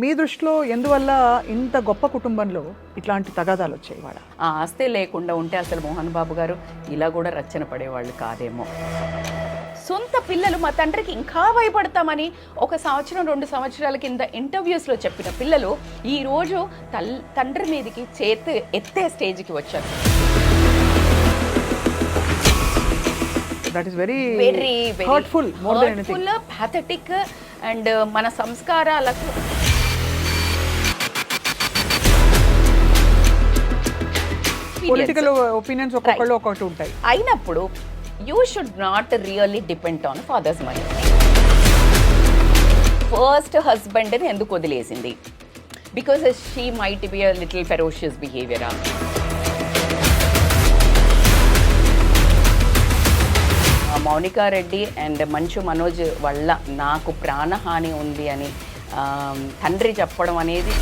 మీ దృష్టిలో ఎందువల్ల ఇంత గొప్ప కుటుంబంలో ఇట్లాంటి తగాదాలు వచ్చాయి వాళ్ళ? ఆ ఆస్తే లేకుండా ఉంటే అసలు మోహన్ బాబు గారు ఇలా కూడా రచ్చన పడేవాళ్ళు కాదేమో. సొంత పిల్లలు మా తండ్రికి ఇంకా భయపడతామని 1 సంవత్సరం 2 సంవత్సరాల కింద ఇంటర్వ్యూస్లో చెప్పిన పిల్లలు ఈరోజు తండ్రి మీదకి చేతి ఎత్తే స్టేజ్కి వచ్చారు. That is very very hurtful, more than anything, pathetic. And మన సంస్కారాలకు పొలిటికల్ ఒపీనియన్స్ ఒక్కొక్కళ్ళు ఒక్కొక్కటి ఉంటాయి. అయినప్పుడు you should not really depend on father's money. First హస్బెండ్ని ఎందుకు వదిలేసింది? Because she might be a little ferocious బిహేవియరా. మౌనికా రెడ్డి అండ్ మంచు మనోజ్ వల్ల నాకు ప్రాణహాని ఉంది అని తండ్రి చెప్పడం అనేది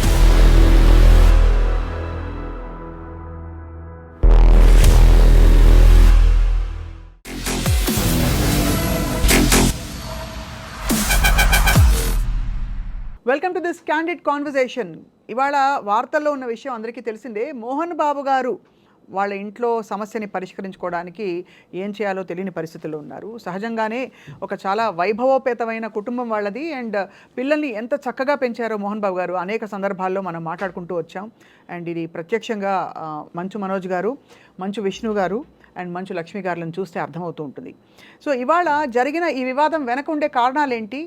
welcome to this candid conversation. ఇవాళ వార్తల్లో ఉన్న విషయం అందరికీ తెలిసిందే. మోహన్ బాబు గారు వాళ్ళ ఇంట్లో సమస్యని పరిష్కరించుకోవడానికి ఏం చేయాలో తెలియని పరిస్థితుల్లో ఉన్నారు. సహజంగానే ఒక చాలా వైభవోపేతమైన కుటుంబం వాళ్ళది. అండ్ పిల్లల్ని ఎంత చక్కగా పెంచారో మోహన్ బాబు గారు అనేక సందర్భాల్లో మనం మాట్లాడుకుంటూ వచ్చాం. అండ్ ఇది ప్రత్యక్షంగా మంచు మనోజ్ గారు, మంచు విష్ణు గారు అండ్ మంచు లక్ష్మి గారులను చూస్తే అర్థమవుతూ ఉంటుంది. సో ఇవాళ జరిగిన ఈ వివాదం వెనక ఉండే కారణాలేంటి,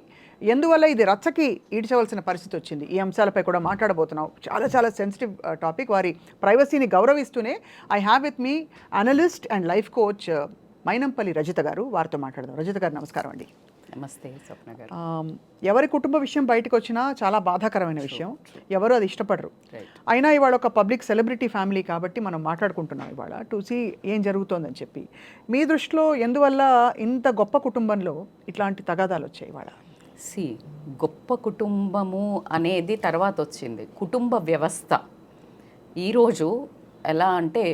ఎందువల్ల ఇది రచ్చకి ఈడ్చవలసిన పరిస్థితి వచ్చింది, ఈ అంశాలపై కూడా మాట్లాడబోతున్నాం. చాలా చాలా సెన్సిటివ్ టాపిక్. వారి ప్రైవసీని గౌరవిస్తూనే I have with me analyst and life coach Mynampally Rajitha garu. వారితో మాట్లాడదాం. రజిత గారు నమస్కారం అండి. నమస్తే స్వప్న గారు. ఎవరి కుటుంబ విషయం బయటకు వచ్చినా చాలా బాధాకరమైన విషయం, ఎవరు అది ఇష్టపడరు. అయినా ఇవాళ ఒక పబ్లిక్ సెలబ్రిటీ ఫ్యామిలీ కాబట్టి మనం మాట్లాడుకుంటున్నాం ఇవాళ టు సీ ఏం జరుగుతోందని చెప్పి. మీ దృష్టిలో ఎందువల్ల ఇంత గొప్ప కుటుంబంలో ఇట్లాంటి తగాదాలు వచ్చాయి ఇవాళ? గొప్ప కుటుంబము అనేది తర్వాత వచ్చింది. కుటుంబ వ్యవస్థ ఈరోజు ఎలా అంటే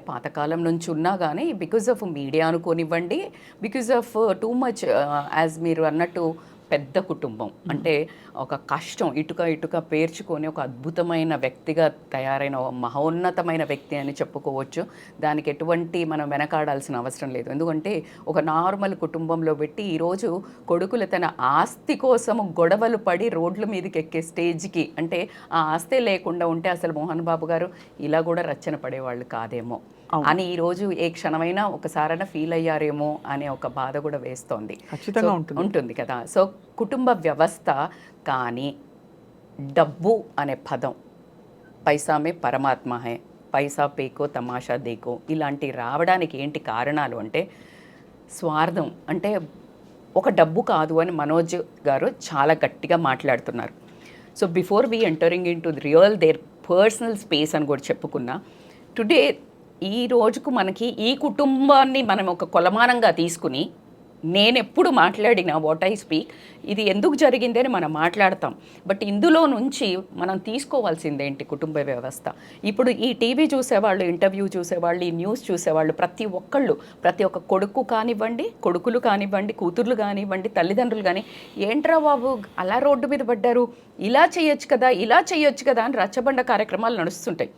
పాతకాలం నుంచి ఉన్నా కానీ బికాజ్ ఆఫ్ మీడియా అనుకోనివ్వండి, because of too much as మీరు అన్నట్టు పెద్ద కుటుంబం అంటే ఒక కష్టం ఇటుక పేర్చుకొని ఒక అద్భుతమైన వ్యక్తిగా తయారైన మహోన్నతమైన వ్యక్తి అని చెప్పుకోవచ్చు. దానికి ఎటువంటి మనం వెనకాడాల్సిన అవసరం లేదు. ఎందుకంటే ఒక నార్మల్ కుటుంబంలో పెట్టి ఈరోజు కొడుకులు తన ఆస్తి కోసం గొడవలు పడి రోడ్ల మీదకి ఎక్కే స్టేజ్కి, అంటే ఆ ఆస్తి లేకుండా ఉంటే అసలు మోహన్ బాబు గారు ఇలా కూడా రచ్చన పడేవాళ్ళు కాదేమో అని ఈరోజు ఏ క్షణమైనా ఒకసారైనా ఫీల్ అయ్యారేమో అనే ఒక బాధ కూడా వేస్తోంది. ఉంటుంది కదా. సో కుటుంబ వ్యవస్థ, కానీ డబ్బు అనే పదం, పైసామే పరమాత్మ హై, పైసా పేకో తమాషా దేకో, ఇలాంటి రావడానికి ఏంటి కారణాలు అంటే స్వార్థం. అంటే ఒక డబ్బు కాదు అని మనోజ్ గారు చాలా గట్టిగా మాట్లాడుతున్నారు. So before we entering in to real there personal space అని కూడా చెప్పుకున్నా, టుడే ఈ రోజుకు మనకి ఈ కుటుంబాన్ని మనం ఒక కొలమానంగా తీసుకుని నేను ఎప్పుడు మాట్లాడినా వాట్ ఐ స్పీక్, ఇది ఎందుకు జరిగింది అని మనం మాట్లాడతాం. బట్ ఇందులో నుంచి మనం తీసుకోవాల్సిందేంటి కుటుంబ వ్యవస్థ. ఇప్పుడు ఈ టీవీ చూసేవాళ్ళు, ఇంటర్వ్యూ చూసేవాళ్ళు, ఈ న్యూస్ చూసేవాళ్ళు ప్రతి ఒక్క కొడుకులు కానివ్వండి, కూతుర్లు కానివ్వండి, తల్లిదండ్రులు కానీ ఏంట్రా బాబు అలా రోడ్డు మీద పడ్డారు, ఇలా చేయొచ్చు కదా అని రచ్చబండ కార్యక్రమాలు నడుస్తుంటాయి.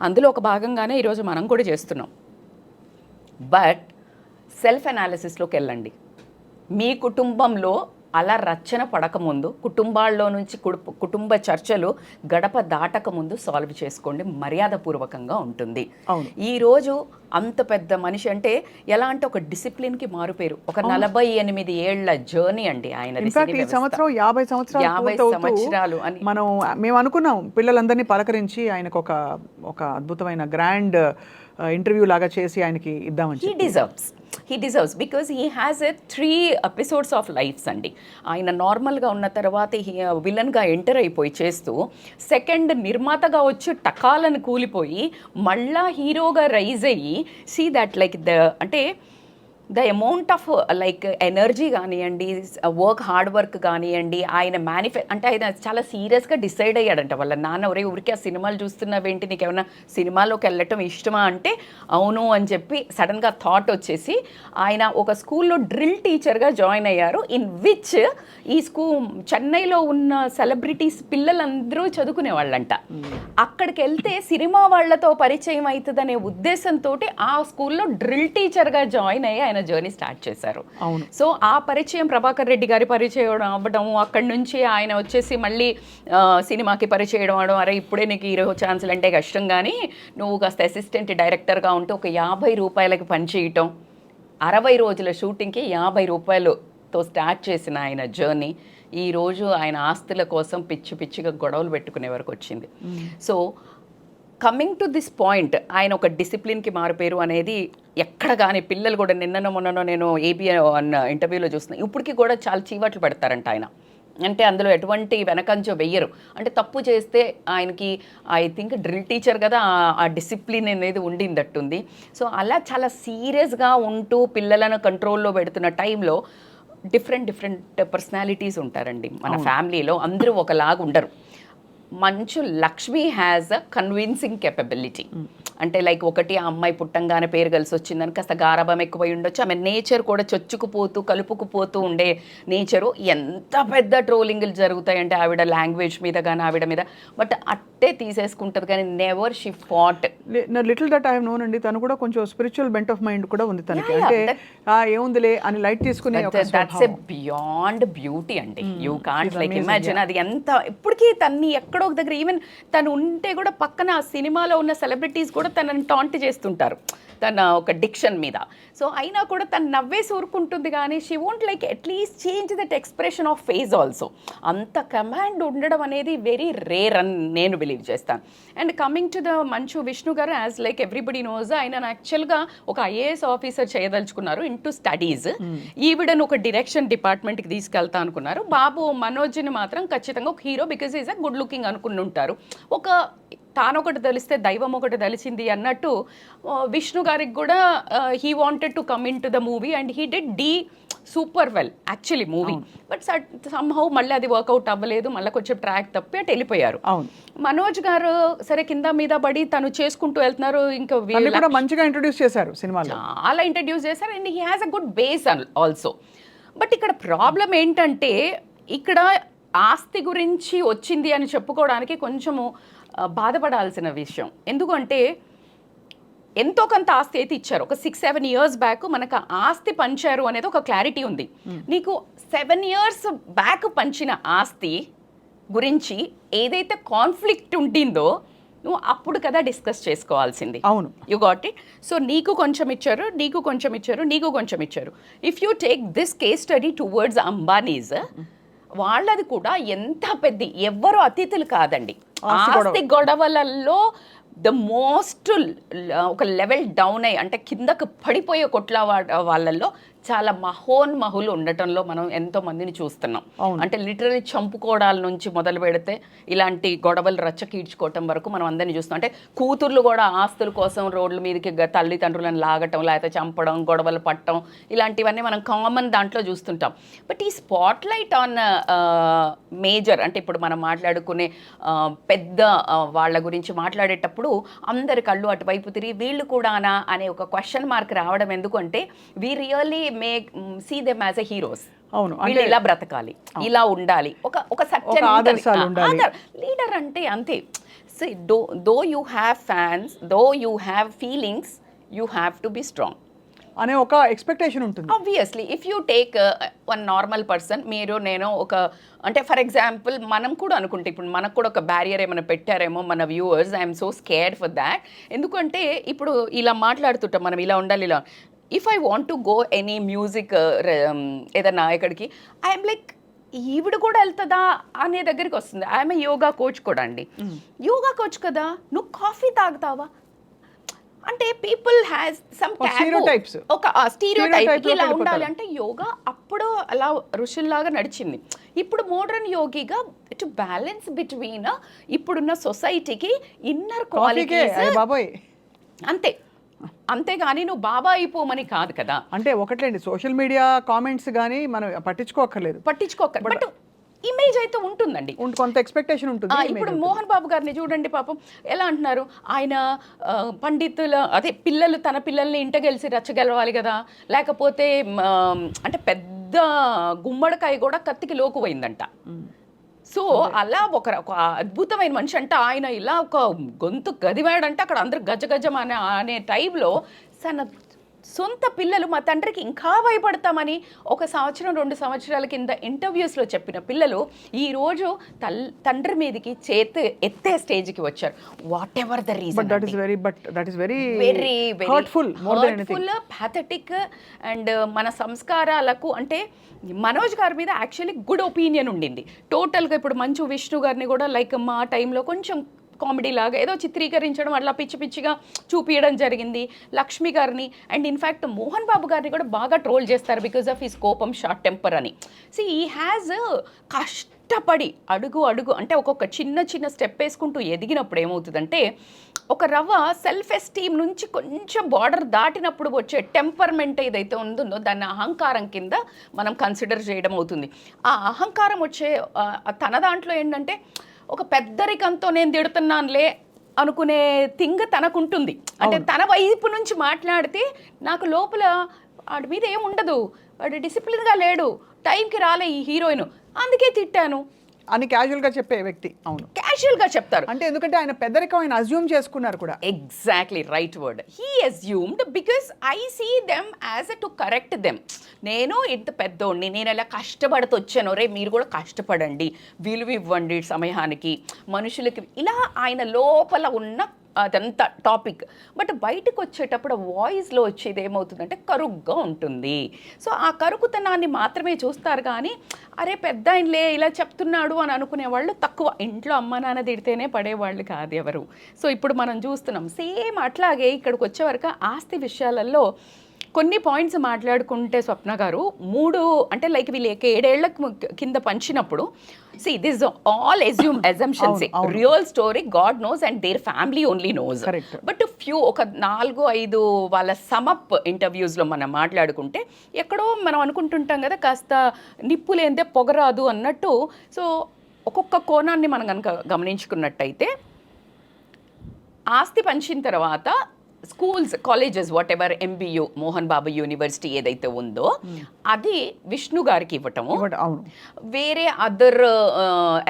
అందులో ఒక భాగంగానే ఈరోజు మనం కూడా చేస్తున్నాం. బట్ సెల్ఫ్ అనాలిసిస్లోకి వెళ్ళండి. మీ కుటుంబంలో అలా రచ్చన పడకముందు, కుటుంబాల్లో నుంచి కుటుంబ చర్చలు గడప దాటకముందు సాల్వ్ చేసుకోండి, మర్యాదపూర్వకంగా ఉంటుంది. ఈరోజు అంత పెద్ద మనిషి అంటే ఎలా అంటే ఒక డిసిప్లిన్కి మారుపేరు. ఒక 48 ఏళ్ల జర్నీ అండి ఆయన. 50 సంవత్సరాలు అని మేము అనుకున్నాం. పిల్లలందరినీ పలకరించి ఆయనకు ఒక అద్భుతమైన గ్రాండ్ ఇంటర్వ్యూ లాగా చేసి ఆయనకి ఇద్దామని. He deserves because he has 3 episodes of lives అండి. ఆయన నార్మల్గా ఉన్న తర్వాత విలన్గా ఎంటర్ అయిపోయి చేస్తూ సెకండ్ నిర్మాతగా వచ్చి టకాలను కూలిపోయి మళ్ళా హీరోగా రైజ్ అయ్యి సీ దట్ లైక్ అంటే the amount of like energy కానివ్వండి, వర్క్ హార్డ్ వర్క్ కానివ్వండి, ఆయన అంటే ఆయన చాలా సీరియస్గా డిసైడ్ అయ్యాడంట. వాళ్ళ నాన్న ఒరే ఊరికి ఆ సినిమాలు చూస్తున్నావేంటి, నీకు ఏమైనా సినిమాలోకి వెళ్ళటం ఇష్టమా అంటే అవును అని చెప్పి సడన్గా థాట్ వచ్చేసి ఆయన ఒక స్కూల్లో డ్రిల్ టీచర్గా జాయిన్ అయ్యారు. ఇన్ విచ్ ఈ చెన్నైలో ఉన్న సెలబ్రిటీస్ పిల్లలందరూ చదువుకునే వాళ్ళంట. అక్కడికి వెళ్తే సినిమా వాళ్ళతో పరిచయం అవుతుందనే ఉద్దేశంతో ఆ స్కూల్లో డ్రిల్ టీచర్గా జాయిన్ అయ్యి ఆయన జర్నీ స్టార్ట్ చేశారు. సో ఆ పరిచయం ప్రభాకర్ రెడ్డి గారి పరిచయం అవ్వడం, అక్కడి నుంచి ఆయన వచ్చేసి మళ్ళీ సినిమాకి పరిచయం అవడం, అరే ఇప్పుడే నీకు హీరో ఛాన్సులు అంటే కష్టం కానీ నువ్వు కాస్త అసిస్టెంట్ డైరెక్టర్గా ఉంటే ఒక 50 రూపాయలకి పనిచేయటం, 60 రోజుల షూటింగ్కి 50 రూపాయలతో స్టార్ట్ చేసిన ఆయన జర్నీ ఈరోజు ఆయన ఆస్తుల కోసం పిచ్చిగా గొడవలు పెట్టుకునే వరకు వచ్చింది. So coming to this point, ఆయన ఒక డిసిప్లిన్కి మారిపోయారు అనేది ఎక్కడ కానీ పిల్లలు కూడా నిన్ననో మొన్ననో నేను ఏబిఎన్ అన్న ఇంటర్వ్యూలో చూస్తున్నాను, ఇప్పటికీ కూడా చాలా చీవాట్లు పెడతారంట ఆయన. అంటే అందులో ఎటువంటి వెనకంచో వెయ్యరు. అంటే తప్పు చేస్తే ఆయనకి ఐ థింక్ డ్రిల్ టీచర్ కదా ఆ డిసిప్లిన్ అనేది ఉండిందట్టుంది. సో అలా చాలా సీరియస్గా ఉంటూ పిల్లలను కంట్రోల్లో పెడుతున్న టైంలో డిఫరెంట్ పర్సనాలిటీస్ ఉంటారండి మన ఫ్యామిలీలో. అందరూ ఒకలాగా ఉండరు. Manchu Lakshmi has a convincing capability. అంటే లైక్ ఒకటి ఆ అమ్మాయి పుట్టంగానే పేరు కలిసి వచ్చిందని కాస్త గారాభం ఎక్కువై ఉండొచ్చు. ఆమె నేచర్ కూడా చొచ్చుకుపోతూ కలుపుకుపోతూ ఉండే నేచరు. ఎంత పెద్ద ట్రోలింగ్లు జరుగుతాయంటే ఆవిడ లాంగ్వేజ్ మీద కానీ ఆవిడ మీద, బట్ అట్టే తీసేసుకుంటుంది కానీ never she fought. Little that I have known అండి. తను కూడా కొంచెం స్పిరిచువల్ బెంట్ ఆఫ్ మైండ్ కూడా ఉంది తనకి. అంటే ఏముందిలే అని లైట్ తీసుకునే దట్స్ ఎ బియాండ్ బ్యూటీ అండి. యూ కాంట్ లైక్ ఇమాజిన్ అది ఎంత. ఇప్పటికీ తన్ని ఎక్కడో ఒక దగ్గర ఈవెన్ తను ఉంటే కూడా పక్కన ఆ సినిమాలో ఉన్న సెలబ్రిటీస్ కూడా తనని టాంట్ చేస్తుంటారు తన ఒక డిక్షన్ మీద. సో అయినా కూడా తను నవ్వేసి ఊరుకుంటుంది కానీ she won't like at least change that expression of face also. అంత కమాండ్ ఉండడం అనేది వెరీ రేర్ అని నేను బిలీవ్ చేస్తాను. And coming to the Manchu Vishnu గారు, యాజ్ లైక్ ఎవ్రీబడి నోస్, ఆయన యాక్చువల్గా ఒక ఐఏఎస్ ఆఫీసర్ చేయదలుచుకున్నారు ఇంటూ స్టడీస్. ఈవిడను ఒక డైరెక్షన్ డిపార్ట్మెంట్కి తీసుకెళ్తా అనుకున్నారు. బాబు మనోజ్ని మాత్రం ఖచ్చితంగా ఒక hero because is a good looking అనుకుని ఉంటారు. ఒక తానొకటి తెలిస్తే దైవం ఒకటి తెలిసింది అన్నట్టు విష్ణు గారికి కూడా he wanted to come in to the movie and he did super well actually movie. But somehow మళ్ళీ అది వర్కౌట్ అవ్వలేదు, మళ్ళీ కొంచెం ట్రాక్ తప్పి అటు వెళ్ళిపోయారు. మనోజ్ గారు సరే కింద మీద పడి తను చేసుకుంటూ వెళ్తున్నారు. ఇంకా మంచిగా ఇంట్రొడ్యూస్ చేశారు సినిమాలో, చాలా ఇంట్రడ్యూస్ చేశారు and he has a good base also. But ఇక్కడ ప్రాబ్లం ఏంటంటే ఇక్కడ ఆస్తి గురించి వచ్చింది అని చెప్పుకోవడానికి కొంచెము బాధపడాల్సిన విషయం. ఎందుకంటే ఎంతో కొంత ఆస్తి అయితే ఇచ్చారు. ఒక 6-7 years బ్యాక్ మనకు ఆస్తి పంచారు అనేది ఒక క్లారిటీ ఉంది. నీకు 7 years బ్యాక్ పంచిన ఆస్తి గురించి ఏదైతే కాన్ఫ్లిక్ట్ ఉండిందో నువ్వు అప్పుడు కదా డిస్కస్ చేసుకోవాల్సింది. అవును, యు గాట్ ఇట్. సో నీకు కొంచెం ఇచ్చారు, నీకు కొంచెం ఇచ్చారు, నీకు కొంచెం ఇచ్చారు. If you take this case study towards Ambanis, వాళ్ళది కూడా ఎంత పెద్ద, ఎవ్వరు అతిథులు కాదండి. ఆస్తి గొడవలలో ద మోస్ట్ ఒక లెవెల్ డౌన్ అయ్యి అంటే కిందకు పడిపోయే కొట్ల వాళ్ళల్లో చాలా మహోన్మహులు ఉండటంలో మనం ఎంతో మందిని చూస్తున్నాం. అంటే లిటరలీ చంపుకోవడాల నుంచి మొదలు పెడితే ఇలాంటి గొడవలు రచ్చకీడ్చుకోవటం వరకు మనం అందరినీ చూస్తాం. అంటే కూతుర్లు కూడా ఆస్తుల కోసం రోడ్ల మీదకి తల్లిదండ్రులను లాగటం, లేకపోతే చంపడం, గొడవలు పట్టడం, ఇలాంటివన్నీ మనం కామన్ దాంట్లో చూస్తుంటాం. బట్ ఈ స్పాట్ లైట్ ఆన్ మేజర్ అంటే ఇప్పుడు మనం మాట్లాడుకునే పెద్ద వాళ్ళ గురించి మాట్లాడేటప్పుడు అందరి కళ్ళు అటువైపు తిరిగి వీళ్ళు కూడానా అనే ఒక క్వశ్చన్ మార్క్ రావడం ఎందుకంటే we really make see them as a heroes. అవును, వీళ్ళు ఇలా బ్రతకాలి, ఇలా ఉండాలి, ఒక సత్యం లీడర్ అంటే అంతే. So though you have fans, though you have feelings, you have to be strong అనే ఒక ఎక్స్పెక్టేషన్ ఉంటుంది. Obviously if you take one normal person, మీరు నేను ఒక అంటే ఫర్ ఎగ్జాంపుల్ మనం కూడా అనుకుంటే ఇప్పుడు మనకు కూడా ఒక బ్యారియర్ ఏమైనా పెట్టారేమో మన viewers, I'm so scared for that. ఎందుకంటే ఇప్పుడు ఇలా మాట్లాడుతుంటాం మనం ఇలా ఉండాలి ఇలా. If I want to go any music ఏదన్నా ఎక్కడికి, ఐఎమ్ లైక్ ఈవిడ కూడా వెళ్తుందా అనే దగ్గరికి వస్తుంది. ఐఎమ్ యోగా కోచ్ కూడా అండి. యోగా కోచ్ కదా, నువ్వు కాఫీ తాగుతావా అంటే పీపుల్ హ్యాస్ సమ్ ఒక స్టీరియోటైప్ ఇలా ఉండాలి. అంటే యోగా అప్పుడు అలా ఋషుల్లాగా నడిచింది. ఇప్పుడు మోడర్న్ యోగిగా టు బ్యాలెన్స్ బిట్వీన్ ఇప్పుడున్న సొసైటీకి ఇన్నర్ క్వాలిటీస్ అంతే. అంతేగాని నువ్వు బాబా అయిపోమని కాదు కదా. అంటే ఒకట్లేండి, సోషల్ మీడియా కామెంట్స్ కానీ మనం పట్టించుకోక్కర్లేదు, బట్ ఇమేజ్ అయితే ఉంటుందండి, కొంత ఎక్స్పెక్టేషన్ ఉంటుంది. ఇప్పుడు మోహన్ బాబు గారిని చూడండి పాపం ఎలా అంటున్నారు, ఆయన పండితుల అదే పిల్లలు తన పిల్లల్ని ఇంటగెలిసి రచ్చగలవాలి కదా, లేకపోతే అంటే పెద్ద గుమ్మడికాయ కూడా కత్తికి లోకుపోయిందంట. సో అలా ఒక అద్భుతమైన మనిషి అంటే ఆయన ఇలా ఒక గొంతు గదివాడంటే అక్కడ అందరూ గజగజం అనే టైంలో తన సొంత పిల్లలు మా తండ్రికి ఇంకా భయపడతామని 1 సంవత్సరం 2 సంవత్సరాల కింద ఇంటర్వ్యూస్లో చెప్పిన పిల్లలు ఈరోజు తండ్రి మీదకి చేతి ఎత్తే స్టేజ్కి వచ్చారు. What ever the reason, very hurtful, pathetic. And మన సంస్కారాలకు అంటే మనోజ్ గారి మీద యాక్చువల్లీ గుడ్ ఒపీనియన్ ఉండింది టోటల్గా. ఇప్పుడు మంచు విష్ణు గారిని కూడా లైక్ మా టైంలో కొంచెం కామెడీ లాగా ఏదో చిత్రీకరించడం అట్లా పిచ్చి పిచ్చిగా చూపించడం జరిగింది. లక్ష్మి గారిని అండ్ ఇన్ఫ్యాక్ట్ మోహన్ బాబు గారిని కూడా బాగా ట్రోల్ చేస్తారు బికాజ్ ఆఫ్ హిస్ కోపం, షార్ట్ టెంపర్ అని. ఈ హ్యాజ్ కష్టపడి అడుగు అంటే ఒక్కొక్క చిన్న స్టెప్ వేసుకుంటూ ఎదిగినప్పుడు ఏమవుతుందంటే ఒక రవ్వ సెల్ఫ్ ఎస్టీమ్ నుంచి కొంచెం బార్డర్ దాటినప్పుడు వచ్చే టెంపర్మెంట్ ఏదైతే ఉందో దాన్ని అహంకారం కింద మనం కన్సిడర్ చేయడం అవుతుంది. ఆ అహంకారం వచ్చే తన దాంట్లో ఏంటంటే ఒక పెద్దరికంతో నేను తిడుతున్నానులే అనుకునే థింగ్ తనకుంటుంది. అంటే తన వైపు నుంచి మాట్లాడితే నాకు లోపల వాడి మీద ఏం ఉండదు, వాడు డిసిప్లిన్గా లేడు, టైంకి రాలే ఈ హీరోయిన్, అందుకే తిట్టాను అని క్యాజువల్గా చెప్పే వ్యక్తి. అవును, క్యాజువల్గా చెప్తారు. అంటే ఎందుకంటే ఆయన పెద్దరికం ఆయన అజ్యూమ్ చేసుకున్నారు కూడా. Exactly right word, he assumed because I see them as to correct them. నేను ఇంత పెద్దోడిని, నేను ఎలా కష్టపడుతూ వచ్చాను, రే మీరు కూడా కష్టపడండి, విలువ ఇవ్వండి సమయానికి మనుషులకి, ఇలా ఆయన లోపల ఉన్న అదంతా టాపిక్. బట్ బయటకు వచ్చేటప్పుడు వాయిస్లో వచ్చేది ఏమవుతుందంటే కరుగ్గా ఉంటుంది. సో ఆ కరుకుతనాన్ని మాత్రమే చూస్తారు కానీ అరే పెద్ద ఆయనలే ఇలా చెప్తున్నాడు అని అనుకునే వాళ్ళు తక్కువ. ఇంట్లో అమ్మ నాన్న తిడితేనే పడేవాళ్ళు కాదు ఎవరు. సో ఇప్పుడు మనం చూస్తున్నాం సేమ్ అట్లాగే ఇక్కడికి వచ్చేవరకు ఆస్తి విషయాలలో కొన్ని పాయింట్స్ మాట్లాడుకుంటే స్వప్న గారు 3 అంటే లైక్ వీళ్ళు 7 ఏళ్ల కింద పంచినప్పుడు this all assumptions, real story God knows and their family only knows. But few ఒక 4-5 వాళ్ళ సమప్ ఇంటర్వ్యూస్లో మనం మాట్లాడుకుంటే ఎక్కడో మనం అనుకుంటుంటాం కదా కాస్త నిప్పు లేనిదే పొగరాదు అన్నట్టు. సో ఒక్కొక్క కోణాన్ని మనం కనుక గమనించుకున్నట్టయితే ఆస్తి పంచిన తర్వాత schools, colleges, what ever MBU Mohan Babu university ఏదైతే ఉందో అది విష్ణు గారికి ఇవ్వటము, వేరే అదర్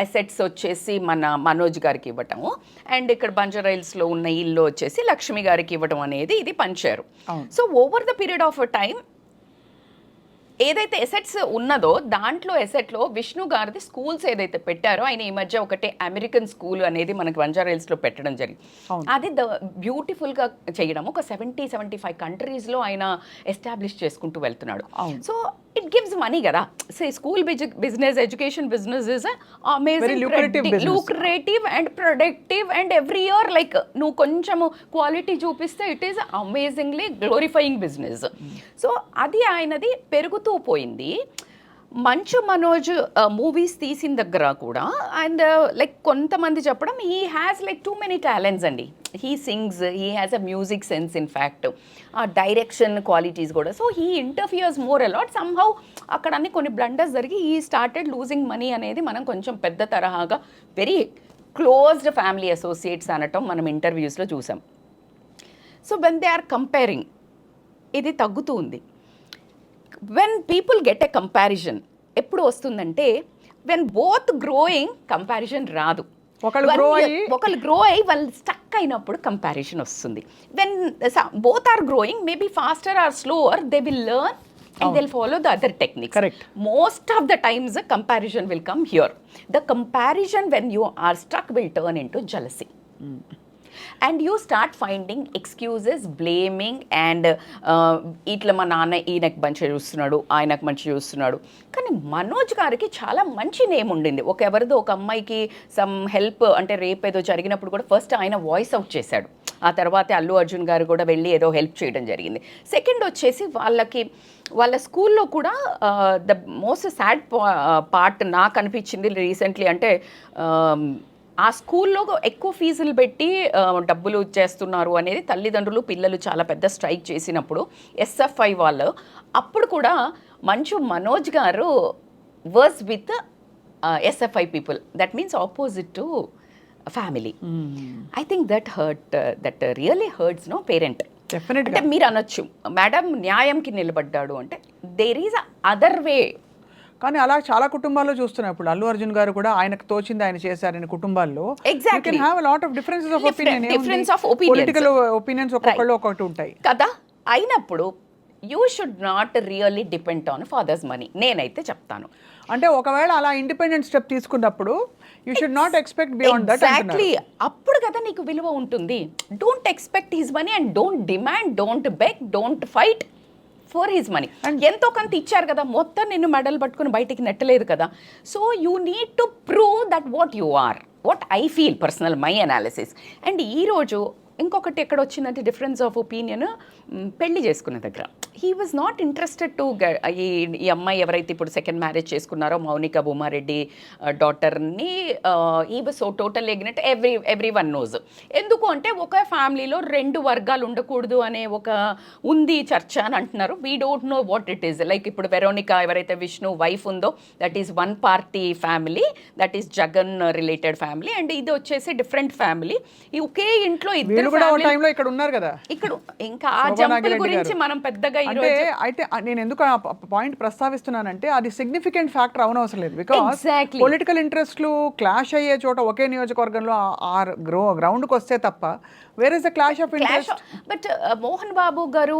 అసెట్స్ వచ్చేసి మన మనోజ్ గారికి ఇవ్వటము, అండ్ ఇక్కడ బంజారాహిల్స్లో ఉన్న ఇల్లు వచ్చేసి లక్ష్మి గారికి ఇవ్వటం అనేది ఇది పంచారు. So over the period of time ఏదైతే ఎసెట్స్ ఉన్నదో దాంట్లో ఎసెట్లో విష్ణు గారిది స్కూల్స్ ఏదైతే పెట్టారో, ఆయన ఈ మధ్య ఒకటి అమెరికన్ స్కూల్ అనేది మనకి బంజారాహిల్స్లో పెట్టడం జరిగింది. అది బ్యూటిఫుల్గా చేయడం ఒక 70-75 కంట్రీస్లో ఆయన ఎస్టాబ్లిష్ చేసుకుంటూ వెళ్తున్నాడు. సో ఇట్ గివ్స్ మనీ కదా. School business, education business is amazing, lucrative and productive and every year like నువ్వు కొంచెము క్వాలిటీ చూపిస్తే it is amazingly glorifying business. So అది ఆయనది పెరుగుతూ పోయింది. మంచు మనోజ్ మూవీస్ తీసిన దగ్గర కూడా అండ్ లైక్ కొంతమంది చెప్పడం he has like too many talents అండి. He sings, he has a music sense, in fact ఆ డైరెక్షన్ క్వాలిటీస్ కూడా. So he interferes more a lot. Somehow అక్కడ అన్ని కొన్ని బ్లండర్స్ జరిగి హీ స్టార్టెడ్ లూజింగ్ మనీ అనేది మనం కొంచెం పెద్ద తరహాగా వెరీ క్లోజ్డ్ ఫ్యామిలీ అసోసియేట్స్ అనటం మనం ఇంటర్వ్యూస్లో చూసాం. So when they are comparing ఇది తగ్గుతూ ఉంది. When people get a comparison ఎప్పుడు వస్తుందంటే వెన్ బోత్ గ్రోయింగ్ కంపారిజన్ రాదు. ఒకళ్ళు గ్రో అయ్యి వాళ్ళు స్టక్ అయినప్పుడు కంపారిజన్ వస్తుంది. When both are growing maybe faster or slower they will learn and they'll follow the other techniques. Correct. Most of the times the comparison will come here. The comparison when you are stuck will turn into jealousy. And you start finding excuses, blaming and ఇట్లా మా నాన్న ఈయనకు మంచిగా చూస్తున్నాడు, ఆయనకు మంచిగా చూస్తున్నాడు. కానీ మనోజ్ గారికి చాలా మంచి నేమ్ ఉండింది. ఎవరిదో ఒక అమ్మాయికి సమ్ హెల్ప్ అంటే రేపు ఏదో జరిగినప్పుడు కూడా ఫస్ట్ ఆయన వాయిస్ అవుట్ చేశాడు. ఆ తర్వాత అల్లు అర్జున్ గారు కూడా వెళ్ళి ఏదో హెల్ప్ చేయడం జరిగింది. సెకండ్ వచ్చేసి వాళ్ళ స్కూల్లో కూడా ద మోస్ట్ సాడ్ పార్ట్ నాకు అనిపించింది రీసెంట్లీ అంటే ఆ స్కూల్లో ఎక్కువ ఫీజులు పెట్టి డబ్బులు చేస్తున్నారు అనేది తల్లిదండ్రులు పిల్లలు చాలా పెద్ద స్ట్రైక్ చేసినప్పుడు ఎస్ఎఫ్ఐ వాళ్ళు అప్పుడు కూడా మంచు మనోజ్ గారు worse with SFI people, that means opposite to family. I think that really hurts no parent. అంటే మీరు అనొచ్చు మేడం న్యాయంకి నిలబడ్డాడు అంటే దేర్ ఈజ్ అదర్ వే. కానీ అలా చాలా కుటుంబాల్లో చూస్తున్నాం. ఇప్పుడు అల్లు అర్జున్ గారు కూడా ఆయనకు తోచింది ఆయన చేశారని కుటుంబాల్లో Exactly. Difference of opinions. Political opinions ఒక్కొక్కళ్ళు ఒక్కొక్కటి ఉంటాయి కదా. అయినప్పుడు you should not really depend on father's money, నేనైతే చెప్తాను. అంటే ఒకవేళ అలా ఇండిపెండెంట్ స్టెప్ తీసుకున్నప్పుడు you should not expect beyond that. Exactly, అప్పుడు కదా నీకు విలువ ఉంటుంది. Don't expect his money and don't demand, don't beg, don't fight for his money. ఎంతో కొంత ఇచ్చారు కదా, మొత్తం నిన్ను మెడల్ పట్టుకుని బయటికి నెట్టలేదు కదా. So you need to prove that what you are, what I feel personal, my analysis. And ఈరోజు ఇంకొకటి ఎక్కడ వచ్చిందంటే డిఫరెన్స్ ఆఫ్ ఒపీనియన్, పెళ్లి చేసుకున్న దగ్గర he was not interested to ఈ అమ్మాయి ఎవరైతే ఇప్పుడు సెకండ్ మ్యారేజ్ చేసుకున్నారో మౌనిక భూమారెడ్డి డాటర్ని, ఈ వాజ్ సో టోటల్ ఎగ్నెట్, ఎవ్రీ వన్ నోజ్. ఎందుకు అంటే ఒక ఫ్యామిలీలో రెండు వర్గాలు ఉండకూడదు అనే ఒక ఉంది చర్చ అని అంటున్నారు. We don't know what it is. Like ఇప్పుడు వెరోనికా ఎవరైతే విష్ణు వైఫ్ ఉందో that is one party family, that is Jagan related family. And ఇది వచ్చేసి డిఫరెంట్ ఫ్యామిలీ. ఈ ఒకే ఇంట్లో ఇద్దరు ఇక్కడ ఉన్నారు కదా. ఇక్కడ ఇంకా ఆ జంపుల గురించి మనం పెద్దగా అంటే అయితే నేను ఎందుకు ఆ పాయింట్ ప్రస్తావిస్తున్నానంటే అది సిగ్నిఫికెంట్ ఫ్యాక్టర్ అవనవసరం లేదు. బికాస్ పొలిటికల్ ఇంట్రెస్ట్లు క్లాష్ అయ్యే చోట ఒకే నియోజకవర్గంలో ఆ గ్రౌండ్కి వస్తే తప్ప where is the clash of interest. But Mohan Babu garu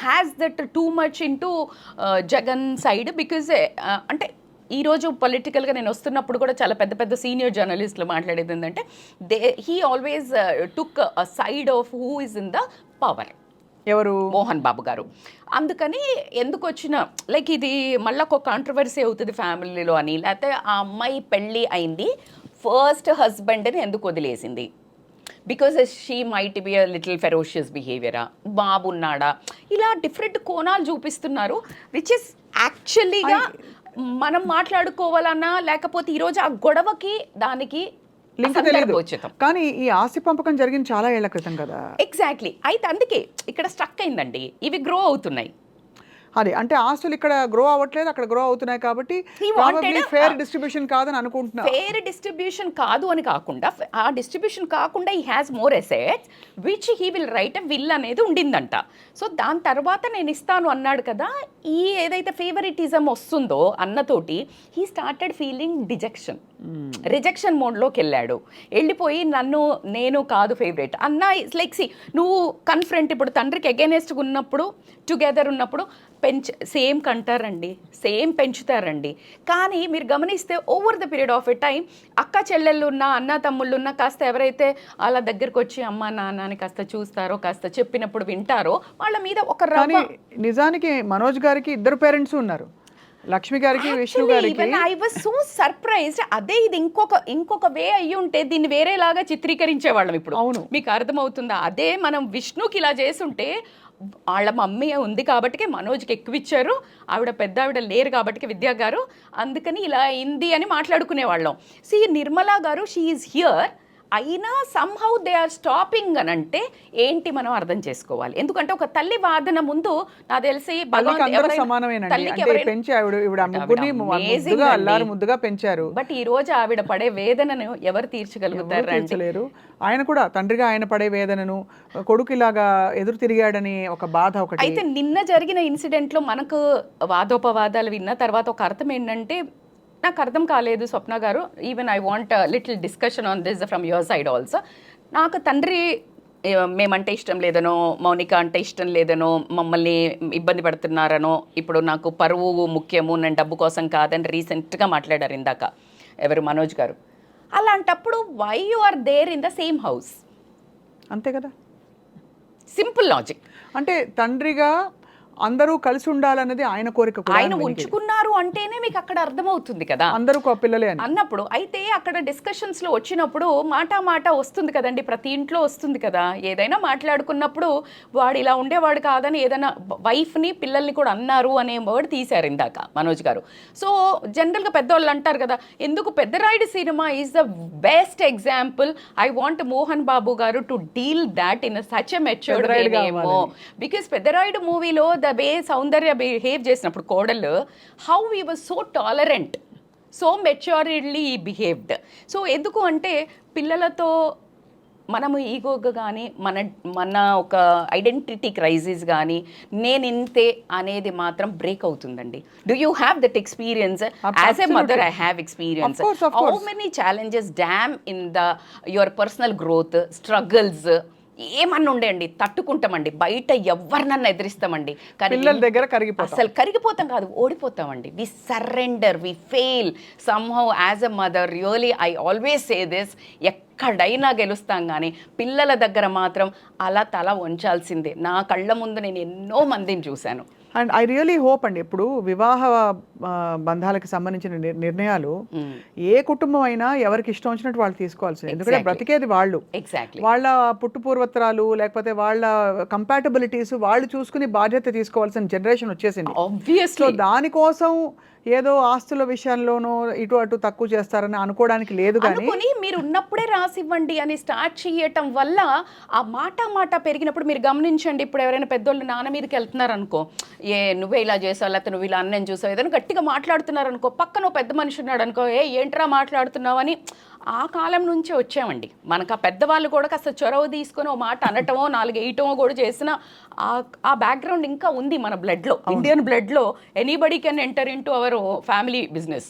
has that too much into Jagan side. Because అంటే ఈరోజు పొలిటికల్గా నేను వస్తున్నప్పుడు కూడా చాలా పెద్ద పెద్ద సీనియర్ జర్నలిస్టులు మాట్లాడేది ఏంటంటే he always took a side of who is in the power. ఎవరు? మోహన్ బాబు గారు. అందుకని ఎందుకు వచ్చిన లైక్ ఇది మళ్ళీ ఒక కాంట్రవర్సీ అవుతుంది ఫ్యామిలీలో అని, లేకపోతే ఆ అమ్మాయి పెళ్ళి అయింది ఫస్ట్ హస్బెండ్ని ఎందుకు వదిలేసింది, because she might be a little ferocious బిహేవియరా, బాబు ఉన్నాడా, ఇలా డిఫరెంట్ కోణాలు చూపిస్తున్నారు. విచ్ ఇస్ యాక్చువల్లీగా మనం మాట్లాడుకోవాలన్నా లేకపోతే ఈరోజు ఆ గొడవకి దానికి లింక్ తెలియదు. కానీ ఈ ఆస్తి పంపకం జరిగింది చాలా ఏళ్ల క్రితం కదా. ఎగ్జాక్ట్లీ. అయితే అందుకే ఇక్కడ స్ట్రక్ అయిందండి. ఇవి గ్రో అవుతున్నాయి. అదే అంటే ఆస్తులు ఇక్కడ గ్రో అవ్వట్లేదు, అక్కడ గ్రో అవుతున్నాయి. కాబట్టి ఫేర్ డిస్ట్రిబ్యూషన్ కాదని అనుకుంటున్నా. ఫేర్ డిస్ట్రిబ్యూషన్ కాదు అని కాకుండా, ఆ డిస్ట్రిబ్యూషన్ కాకుండా ఈ has more assets which he will write a will అనేది ఉండిందంట. సో దాని తర్వాత నేను ఇస్తాను అన్నాడు కదా. ఈ ఏదైతే ఫేవరిటిజం వస్తుందో అన్నతోటి హీ స్టార్టెడ్ ఫీలింగ్ రిజెక్షన్ మోడ్లోకి వెళ్ళాడు. వెళ్ళిపోయి నేను కాదు ఫేవరెట్ అన్న. లైక్ సి నువ్వు కన్ఫ్రంట్, ఇప్పుడు తండ్రికి అగైనెస్ట్గా ఉన్నప్పుడు టుగెదర్ ఉన్నప్పుడు సేమ్ కంటారండి, సేమ్ పెంచుతారండి. కానీ మీరు గమనిస్తే over the period of a time అక్క చెల్లెళ్ళు ఉన్న, అన్న తమ్ముళ్ళు ఉన్న, కాస్త ఎవరైతే వాళ్ళ దగ్గరకు వచ్చి అమ్మ నాన్నని కాస్త చూస్తారో, కాస్త చెప్పినప్పుడు వింటారో, వాళ్ళ మీద ఒక నిజానికి మనోజ్ గారికి ఇద్దరు పేరెంట్స్ ఉన్నారు, లక్ష్మి గారికి, విష్ణు గారికి. I was so surprised. అదే ఇది ఇంకొక వే అయ్యి ఉంటే దీన్ని వేరేలాగా చిత్రీకరించేవాళ్ళం. ఇప్పుడు అవును, మీకు అర్థమవుతుందా? అదే మనం విష్ణుకి ఇలా చేసుంటే వాళ్ళ మమ్మీ ఉంది కాబట్టి మనోజ్కి ఎక్కువ ఇచ్చారు, ఆవిడ పెద్ద ఆవిడ లేరు కాబట్టి విద్యా గారు, అందుకని ఇలా అయింది అని మాట్లాడుకునేవాళ్ళం. సి నిర్మలా గారు షీ ఈజ్ హియర్, అయినా సమ్హౌ దే ఆర్ స్టాపింగ్ అని అంటే ఏంటి మనం అర్థం చేసుకోవాలి. ఎందుకంటే ఒక తల్లి వాదన ముందు నాకు తెలిసి ముద్దుగా పెంచారు. బట్ ఈ రోజు ఆవిడ పడే వేదనను ఎవరు తీర్చగలుగుతారు? ఆయన కూడా తండ్రిగా ఆయన పడే వేదనను, కొడుకు ఇలాగా ఎదురు తిరిగాడని ఒక బాధ ఒకటి. అయితే నిన్న జరిగిన ఇన్సిడెంట్లో మనకు వాదోపవాదాలు విన్న తర్వాత ఒక అర్థం ఏంటంటే, నాకు అర్థం కాలేదు స్వప్న గారు, even I want little discussion on this from your side also. నాకు తండ్రి మేమంటే ఇష్టం లేదనో, మౌనిక అంటే ఇష్టం లేదనో, మమ్మల్ని ఇబ్బంది పడుతున్నారనో, ఇప్పుడు నాకు పరువు ముఖ్యము, నేను డబ్బు కోసం కాదని రీసెంట్గా మాట్లాడారు ఇందాక ఎవరు, మనోజ్ గారు. అలాంటప్పుడు why you are there in the same house? అంతే కదా, సింపుల్ లాజిక్. అంటే తండ్రిగా అందరూ కలిసి ఉండాలన్నది ఆయన కోరిక కూడా ఆయన ఉంచుకున్నారు అంటేనే మీకు అక్కడ అర్థమవుతుంది కదా అందరూ పిల్లలే అని అన్నప్పుడు. అయితే అక్కడ డిస్కషన్స్ లో వచ్చినప్పుడు మాట వస్తుంది కదండి, ప్రతి ఇంట్లో వస్తుంది కదా. ఏదైనా మాట్లాడుకున్నప్పుడు వాడు ఇలా ఉండేవాడు కాదని ఏదైనా వైఫ్ ని పిల్లల్ని కూడా అన్నారు అనే వర్డ్ తీశారు ఇందాక మనోజ్ గారు. సో జనరల్ గా పెద్దవాళ్ళు అంటారు కదా, ఎందుకు Peddarayudu cinema is the best example. I want Mohan Babu garu to deal that in such a matured వేనేమో. బికాస్ పెద్దరాయుడు మూవీలో ద వే సౌందర్య బిహేవ్ చేసినప్పుడు కోడలు, how he was so tolerant, so maturedly he behaved. So ఎందుకు అంటే పిల్లలతో మనము ఈగోగా కానీ మన ఒక ఐడెంటిటీ క్రైసిస్ కానీ నేను ఇంతే అనేది మాత్రం బ్రేక్ అవుతుందండి. Do you have that experience? As a mother I have experience. How many challenges dam in your personal growth struggles ఏమన్నా ఉండేయండి, తట్టుకుంటామండి. బయట ఎవరినన్నా ఎదిరిస్తామండి, కానీ పిల్లల దగ్గర అసలు కరిగిపోతాం కాదు, ఓడిపోతామండి. We surrender, we fail somehow as a mother. Really I always say this, ఎక్కడైనా గెలుస్తాం కానీ పిల్లల దగ్గర మాత్రం అలా తల వంచాల్సిందే. నా కళ్ళ ముందు నేను ఎన్నో మందిని చూశాను. అండ్ ఐ రియలీ హోప్ అండి, ఇప్పుడు వివాహ బంధాలకు సంబంధించిన నిర్ణయాలు ఏ కుటుంబం అయినా ఎవరికి ఇష్టం వచ్చినట్టు వాళ్ళు తీసుకోవాల్సింది. ఎందుకంటే బ్రతికేది వాళ్ళు, వాళ్ళ పుట్టు పూర్వత్రాలు లేకపోతే వాళ్ళ కంపాటబిలిటీస్ వాళ్ళు చూసుకుని బాధ్యత తీసుకోవాల్సిన జనరేషన్ వచ్చేసింది. సో దానికోసం ఏదో ఆస్తుల విషయంలోనూ ఇటు అటు తక్కువ చేస్తారని అనుకోవడానికి లేదు. కానీ మీరు ఉన్నప్పుడే రాసివ్వండి అని స్టార్ట్ చేయటం వల్ల ఆ మాట పెరిగినప్పుడు మీరు గమనించండి. ఇప్పుడు ఎవరైనా పెద్దోళ్ళు నాన్న మీదకి వెళ్తున్నారు అనుకో, నువ్వే ఇలా చేసావు లేకపోతే నువ్వు ఇలా అన్నం చూసావు, ఏదైనా గట్టిగా మాట్లాడుతున్నారు అనుకో, పక్కన పెద్ద మనిషి ఉన్నాడు అనుకో, ఏంట్రా మాట్లాడుతున్నావు అని. ఆ కాలం నుంచే వచ్చామండి. మనకు ఆ పెద్దవాళ్ళు కూడా కాస్త చొరవ తీసుకొని ఓ మాట అనటమో 4 వేయటమో కూడా చేసిన ఆ బ్యాక్గ్రౌండ్ ఇంకా ఉంది మన బ్లడ్లో, ఇండియన్ బ్లడ్లో. Anybody can enter in to our family business.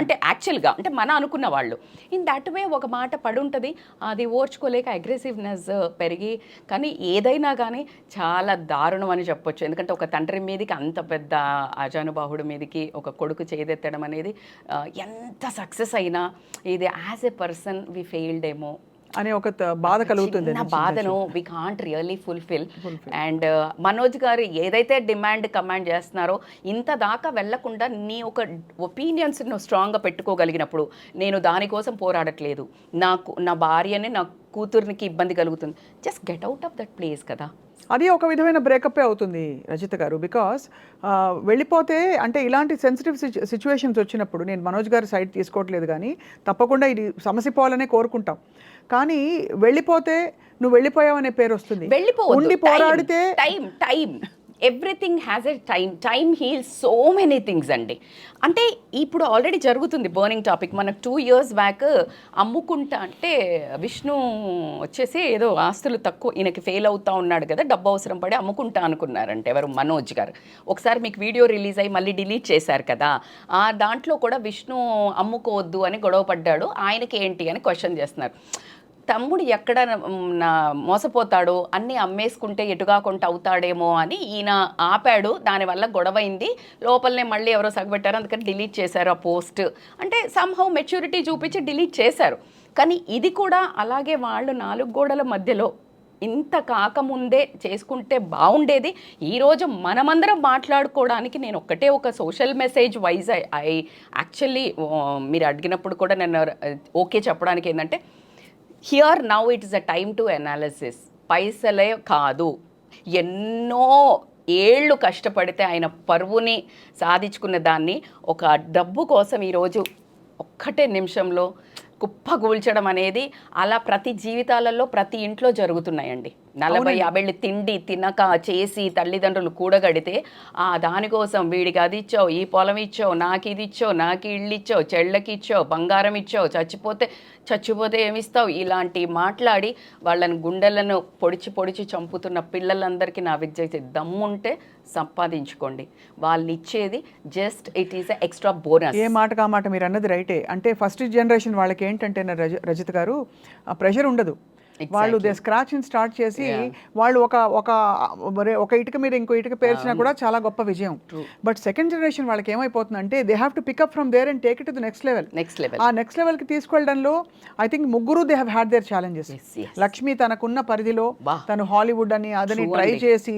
అంటే యాక్చువల్గా అంటే మన అనుకున్న వాళ్ళు ఇన్ దట్ వే ఒక మాట పడుంటుంది, అది ఓర్చుకోలేక అగ్రెసివ్నెస్ పెరిగి. కానీ ఏదైనా కానీ చాలా దారుణం అని చెప్పొచ్చు. ఎందుకంటే ఒక తండ్రి మీదకి అంత పెద్ద ఆజానుబాహుడి మీదకి ఒక కొడుకు చేదెత్తడం అనేది ఎంత సక్సెస్ అయినా ఇది as a person we failed ఏమో అనే ఒక బాధ కలుగుతుంది. నా బాధను we can't really fulfil. And Manoj గారు ఏదైతే డిమాండ్ కమాండ్ చేస్తున్నారో ఇంత దాకా వెళ్లకుండా నీ ఒక ఒపీనియన్స్ నువ్వు స్ట్రాంగ్గా పెట్టుకోగలిగినప్పుడు, నేను దానికోసం పోరాడట్లేదు, నా భార్యని నా కూతుర్నికి ఇబ్బంది కలుగుతుంది, just get out of that place కదా. అది ఒక విధమైన బ్రేకప్పే అవుతుంది రజిత గారు. బికాస్ వెళ్ళిపోతే అంటే ఇలాంటి సెన్సిటివ్ సిచ్యువేషన్స్ వచ్చినప్పుడు నేను మనోజ్ గారి సైడ్ తీసుకోవట్లేదు, కానీ తప్పకుండా ఇది సమస్య పోవాలనే కోరుకుంటాం. కానీ వెళ్ళిపోతే నువ్వు వెళ్ళిపోయావనే పేరు వస్తుంది. ఉండి పోరాడితే time everything has a time heels so many things అండి. అంటే ఇప్పుడు ఆల్రెడీ జరుగుతుంది బర్నింగ్ టాపిక్. మనకు 2 years బ్యాక్ అమ్ముకుంటా అంటే విష్ణు వచ్చేసి ఏదో ఆస్తులు తక్కువ, ఈయనకి ఫెయిల్ అవుతా ఉన్నాడు కదా, డబ్బు అవసరం పడి అమ్ముకుంటా అనుకున్నారంటే ఎవరు, మనోజ్ గారు. ఒకసారి మీకు వీడియో రిలీజ్ అయ్యి మళ్ళీ డిలీట్ చేశారు కదా, ఆ దాంట్లో కూడా విష్ణు అమ్ముకోవద్దు అని గొడవ పడ్డాడు. ఆయనకి ఏంటి అని క్వశ్చన్ చేస్తున్నారు. తమ్ముడు ఎక్కడ మోసపోతాడో, అన్నీ అమ్మేసుకుంటే ఎటుగాకుండా అవుతాడేమో అని ఈయన ఆపాడు. దానివల్ల గొడవైంది, లోపలనే మళ్ళీ ఎవరో సగబెట్టారు, అందుకని డిలీట్ చేశారు ఆ పోస్ట్. అంటే సమ్హౌ మెచ్యూరిటీ చూపించి డిలీట్ చేశారు. కానీ ఇది కూడా అలాగే వాళ్ళు 4 గోడల మధ్యలో ఇంత కాకముందే చేసుకుంటే బాగుండేది. ఈరోజు మనమందరం మాట్లాడుకోవడానికి నేను ఒక social message wise I actually మీరు అడిగినప్పుడు కూడా నేను ఓకే చెప్పడానికి ఏంటంటే, here now it is a time to analysis. పైసలే కాదు, ఎన్నో ఏళ్ళు కష్టపడితే ఆయన పరువుని సాధించుకున్న దాన్ని ఒక డబ్బు కోసం ఈరోజు ఒక్కటే నిమిషంలో కుప్పగూల్చడం అనేది అలా ప్రతి జీవితాలలో ప్రతి ఇంట్లో జరుగుతున్నాయండి. 40-50 తిండి తినక చేసి తల్లిదండ్రులు కూడగడితే దానికోసం వీడికి అది ఇచ్చావు, ఈ పొలం ఇచ్చావు, నాకు ఇది ఇచ్చావు, నాకు ఇళ్ళు ఇచ్చావు, చెళ్ళకి ఇచ్చావు, బంగారం ఇచ్చావు, చచ్చిపోతే ఏమిస్తావు, ఇలాంటి మాట్లాడి వాళ్ళని గుండెలను పొడిచి చంపుతున్న పిల్లలందరికీ నా విజ్ఞప్తి, దమ్ముంటే సంపాదించుకోండి. వాళ్ళు ఇచ్చేది just it is extra bonus. ఏ మాట కా మాట మీరు అన్నది రైటే. అంటే ఫస్ట్ జనరేషన్ వాళ్ళకి ఏంటంటే రజిత గారు ప్రెషర్ ఉండదు. వాళ్ళు దే స్క్రాచ్ ని స్టార్ట్ చేసి వాళ్ళు ఒక ఇటుక మీద ఇంకో ఇటుక పేర్చినా కూడా చాలా గొప్ప విజయం. బట్ సెకండ్ జనరేషన్ వాళ్ళకి ఏమైపోతుందంటే they have to pick up from there and take it to the next level. ఆ నెక్స్ట్ లెవెల్ కి తీసుకెళ్ళడంలో ఐ థింక్ ముగ్గురు they have had their challenges. Lakshmi తనకున్న పరిధిలో తను హాలీవుడ్ అని అదని ట్రై చేసి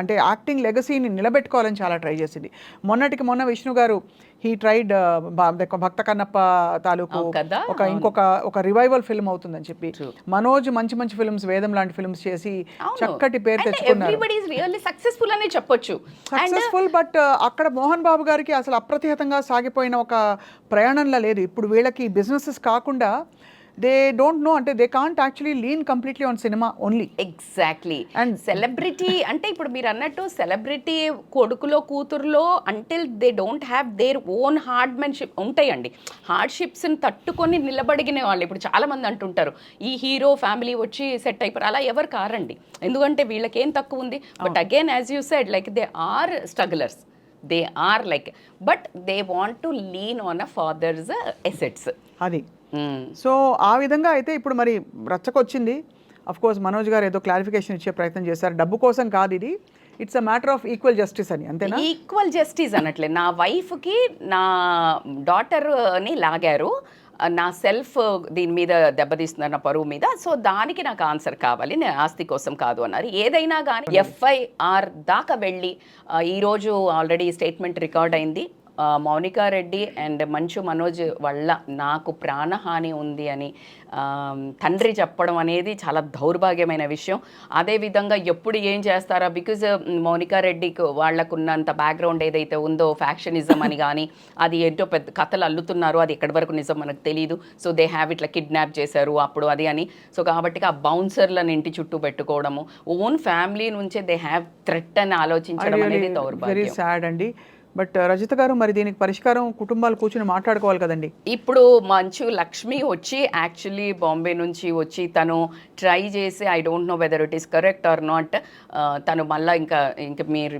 అంటే యాక్టింగ్ లెగసీని నిలబెట్టుకోవాలని చాలా ట్రై చేసింది. మొన్న విష్ణు గారు హీ ట్రైడ్ భక్త కన్నప్ప తాలూకు ఒక రివైవల్ ఫిల్మ్ అవుతుందని చెప్పి, మనోజ్ మంచి మంచి ఫిల్మ్స్ వేదం లాంటి ఫిల్మ్స్ చేసి చక్కటి పేరు తెచ్చుకున్నారు. సక్సెస్ఫుల్. బట్ అక్కడ మోహన్ బాబు గారికి అసలు అప్రతిహతంగా సాగిపోయిన ఒక ప్రయాణంలో లేదు. ఇప్పుడు వీళ్ళకి బిజినెసెస్ కాకుండా దే డోంట్ నో, అంటే they can't actually lean completely on cinema only. Exactly. And celebrity అంటే ఇప్పుడు మీరు అన్నట్టు సెలబ్రిటీ కొడుకులో కూతురులో until they don't have their own hardship ఉంటాయండి. హార్డ్షిప్స్ని తట్టుకొని నిలబడిగిన వాళ్ళు ఇప్పుడు చాలా మంది అంటుంటారు ఈ హీరో ఫ్యామిలీ వచ్చి సెట్ అయిపోయారు. అలా ఎవరు కారండి, ఎందుకంటే వీళ్ళకి ఏం తక్కువ ఉంది. But again as you said like they are strugglers, they are like, but they want to lean on a father's assets. అది సో ఆ విధంగా అయితే ఇప్పుడు మరి రచ్చకొచ్చింది. అఫ్ కోర్స్ మనోజ్ గారు ఏదో క్లారిఫికేషన్ ఇచ్చే ప్రయత్నం చేశారు, డబ్బు కోసం కాదు ఇది, it's a matter of equal justice అని. అంతేనా? ఈక్వల్ జస్టిస్ అనట్లే, నా వైఫ్కి నా డాటర్ని లాగారు, నా సెల్ఫ్ దీని మీద దెబ్బతీస్తున్నారు, నా పరువు మీద, సో దానికి నాకు ఆన్సర్ కావాలి, నేను ఆస్తి కోసం కాదు అన్నారు. ఏదైనా కానీ FIR దాకా వెళ్ళి ఈరోజు ఆల్రెడీ స్టేట్మెంట్ రికార్డ్ అయింది. మౌనికా రెడ్డి అండ్ మంచు మనోజ్ వల్ల నాకు ప్రాణహాని ఉంది అని తండ్రి చెప్పడం అనేది చాలా దౌర్భాగ్యమైన విషయం. అదేవిధంగా ఎప్పుడు ఏం చేస్తారా, బికాజ్ మౌనికా రెడ్డికి వాళ్ళకున్నంత బ్యాక్గ్రౌండ్ ఏదైతే ఉందో ఫ్యాక్షనిజం అని కానీ అది ఏంటో పెద్ద కథలు అల్లుతున్నారు, అది ఎక్కడి వరకు నిజం మనకు తెలియదు. సో దే హ్యావ్ ఇట్లా కిడ్నాప్ చేశారు అప్పుడు అది అని. సో కాబట్టి ఆ బౌన్సర్లను ఇంటి చుట్టూ పెట్టుకోవడము, ఓన్ ఫ్యామిలీ నుంచే దే హ్యావ్ థ్రెట్ అని ఆలోచించడం అనేది దౌర్భాగ్యం. వెరీ సాడ్ అండి. బట్ రజిత గారు, మరి దీనికి పరిష్కారం కుటుంబాలు కూర్చుని మాట్లాడుకోవాలి కదండి. ఇప్పుడు మంచు లక్ష్మి వచ్చి యాక్చువల్లీ బాంబే నుంచి వచ్చి తను ట్రై చేసి, I don't know whether it is correct or not, తను మళ్ళీ ఇంకా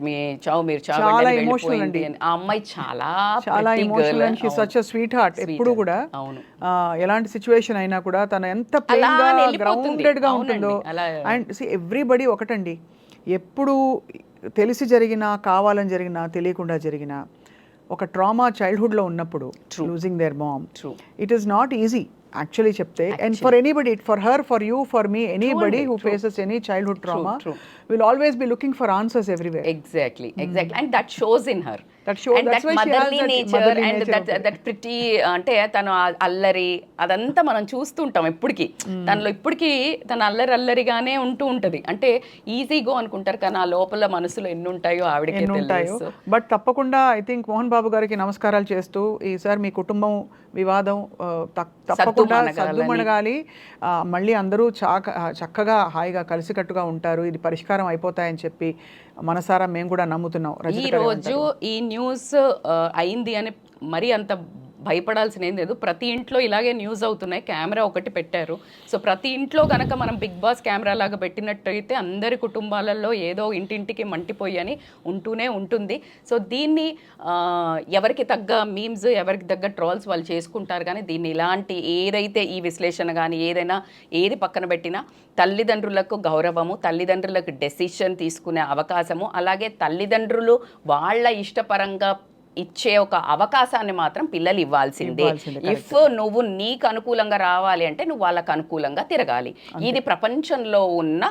మీ చావు వెళ్ళిపోయింది అని. ఆ అమ్మాయి చాలా emotional and she such a sweet heart. ఎప్పుడు కూడా ఎలాంటి సిచ్యువేషన్ అయినా కూడా తను ఎంత ప్లెయిన్ గా గ్రౌండెడ్ గా ఉంటుందో. అండ్ సి ఎవ్రీబడి ఒకటండి, ఎప్పుడు తెలిసి జరిగినా కావాలని జరిగినా తెలియకుండా జరిగిన ఒక ట్రామా చైల్డ్హుడ్లో ఉన్నప్పుడు losing their mom, it is not easy actually చెప్తే. And for anybody, for her, for you, for me, anybody who faces any childhood trauma will always be looking for answers everywhere. Exactly. And that shows in her. That's that motherly nature and that pretty అంటే తను అల్లరి అదంతా మనం చూస్తుంటాం ఎప్పటికీ. తనలో ఇప్పటికీ తన అల్లరిగానే ఉంటది. అంటే ఈజీ గో అనుకుంటారు కానీ ఆ లోపల మనసులో ఎన్ని ఉంటాయో ఆవిడకే తెలుసు. బట్ తప్పకుండా ఐ థింక్ మోహన్ బాబు గారికి నమస్కారాలు చేస్తూ ఈసారి మీ కుటుంబం వివాదం తప్పకుండా సద్దుమణగాలి, మళ్ళీ అందరూ చక్కగా హాయిగా కలిసికట్టుగా ఉంటారు, ఇది పరిష్కారం అయిపోతాయని చెప్పి మనసారా మేము కూడా నమ్ముతున్నాం. ఈ రోజు ఈ న్యూస్ అయింది అని మరీ అంత భయపడాల్సిన ఏం లేదు. ప్రతి ఇంట్లో ఇలాగే న్యూస్ అవుతున్నాయి, కెమెరా ఒకటి పెట్టారు. సో ప్రతి ఇంట్లో కనుక మనం బిగ్ బాస్ కెమెరా లాగా పెట్టినట్టయితే అందరి కుటుంబాలలో ఏదో ఇంటింటికి మంటిపోయి అని ఉంటూనే ఉంటుంది. సో దీన్ని ఎవరికి తగ్గ మీమ్స్, ఎవరికి తగ్గ ట్రోల్స్ వాళ్ళు చేసుకుంటారు. కానీ దీన్ని ఇలాంటి ఏదైతే ఈ విశ్లేషణ కానీ ఏదైనా ఏది పక్కన పెట్టినా తల్లిదండ్రులకు గౌరవము, తల్లిదండ్రులకు డెసిషన్ తీసుకునే అవకాశము, అలాగే తల్లిదండ్రులు వాళ్ళ ఇష్టపరంగా ఇచ్చే ఒక అవకాశాన్ని మాత్రం పిల్లలు ఇవ్వాల్సిందే. ఇఫ్ నువ్వు నీకు అనుకూలంగా రావాలి అంటే నువ్వు వాళ్ళకు అనుకూలంగా తిరగాలి. ఇది ప్రపంచంలో ఉన్న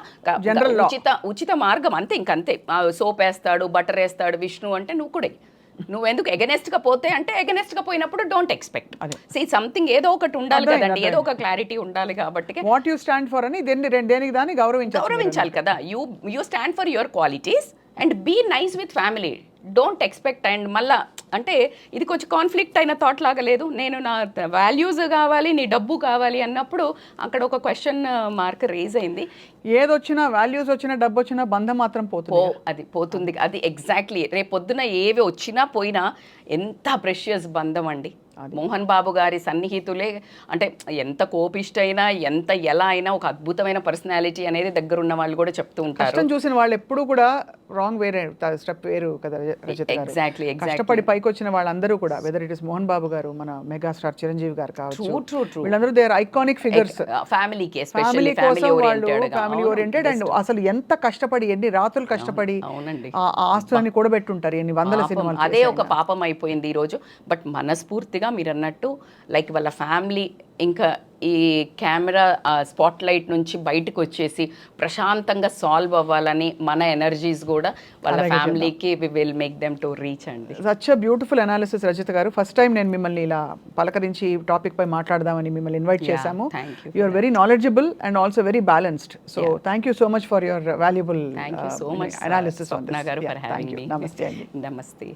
ఉచిత మార్గం. అంతే, ఇంకంతే. సోప్ వేస్తాడు, బటర్ వేస్తాడు విష్ణు అంటే నువ్వు కూడా నువ్వెందుకు ఎగనెస్ట్ గా పోతే అంటే ఎగనెస్ట్ గా పోయినప్పుడు డోంట్ ఎక్స్పెక్ట్. సీ సంథింగ్ ఏదో ఒకటి ఉండాలి కదండి, ఏదో ఒక క్లారిటీ ఉండాలి. కాబట్టి వాట్ యు స్టాండ్ ఫర్ అని దేనికి దాన్ని గౌరవించాలి కదా. You stand for your qualities and be nice with family, don't expect. And మళ్ళా అంటే ఇది కొంచెం కాన్ఫ్లిక్ట్ అయిన థాట్ లాగా లేదు. నేను నా వాల్యూస్ కావాలి, నీ డబ్బు కావాలి అన్నప్పుడు అక్కడ ఒక క్వశ్చన్ మార్క్ రేజ్ అయింది. ఏదొచ్చినా, వాల్యూస్ వచ్చినా, డబ్బు వచ్చినా బంధం మాత్రం పోతుంది. అది ఎగ్జాక్ట్లీ. రేపు పొద్దున ఏవి వచ్చినా పోయినా ఎంత ప్రెషియస్ బంధం అండి. మోహన్ బాబు గారి సన్నిహితులే అంటే ఎంత కోపిష్టైనా ఎంత ఎలా అయినా ఒక అద్భుతమైన పర్సనాలిటీ అనేది దగ్గర ఉన్న వాళ్ళు కూడా చెప్తూ ఉంటారు. కష్టం చూసిన వాళ్ళు ఎప్పుడూ కూడా రాంగ్ వేరే స్టెప్ వేరు కదా రజిత గారు. ఎగ్జాక్ట్లీ కష్టపడి పైకి వచ్చిన వాళ్ళందరూ కూడా whether it is Mohan Babu గారు, మన మెగాస్టార్ చిరంజీవి గారు కావచ్చు, ట్రూ వీళ్ళందరూ దే ఆర్ ఐకానిక్ ఫిగర్స్. ఫ్యామిలీకి ఫ్యామిలీ కోసం వాళ్ళు ఫ్యామిలీ ఓరియంటెడ్ ఓరియంటెడ్ అండ్ అసలు ఎంత కష్టపడి ఎన్ని రాత్రులు కష్టపడి అవునండి. ఆ ఆస్తులని కూడబెట్టుంటారు, ఎన్ని వందల సినిమాలు. అదే ఒక పాపం అయిపోయింది ఈరోజు. బట్ మనస్ఫూర్తిగా మీరు అన్నట్టు లైక్ వాళ్ళ ఫ్యామిలీ ఇంకా ఈ కెమెరా స్పాట్ లైట్ నుంచి బయటకు వచ్చేసి ప్రశాంతంగా సాల్వ్ అవ్వాలని మన ఎనర్జీస్ కూడా వాళ్ళ ఫ్యామిలీకి we will make them to reach అండి. Such a beautiful analysis Rajitha garu. First time నేను మిమ్మల్ని ఇలా పలకరించి ఈ టాపిక్ పై మాట్లాడదామని మిమ్మల్ని ఇన్వైట్ చేశాము. You are very knowledgeable and also very balanced. So thank you so much for your valuable so much analysis. Swapna garu for having me. నమస్తే అండి. నమస్తే.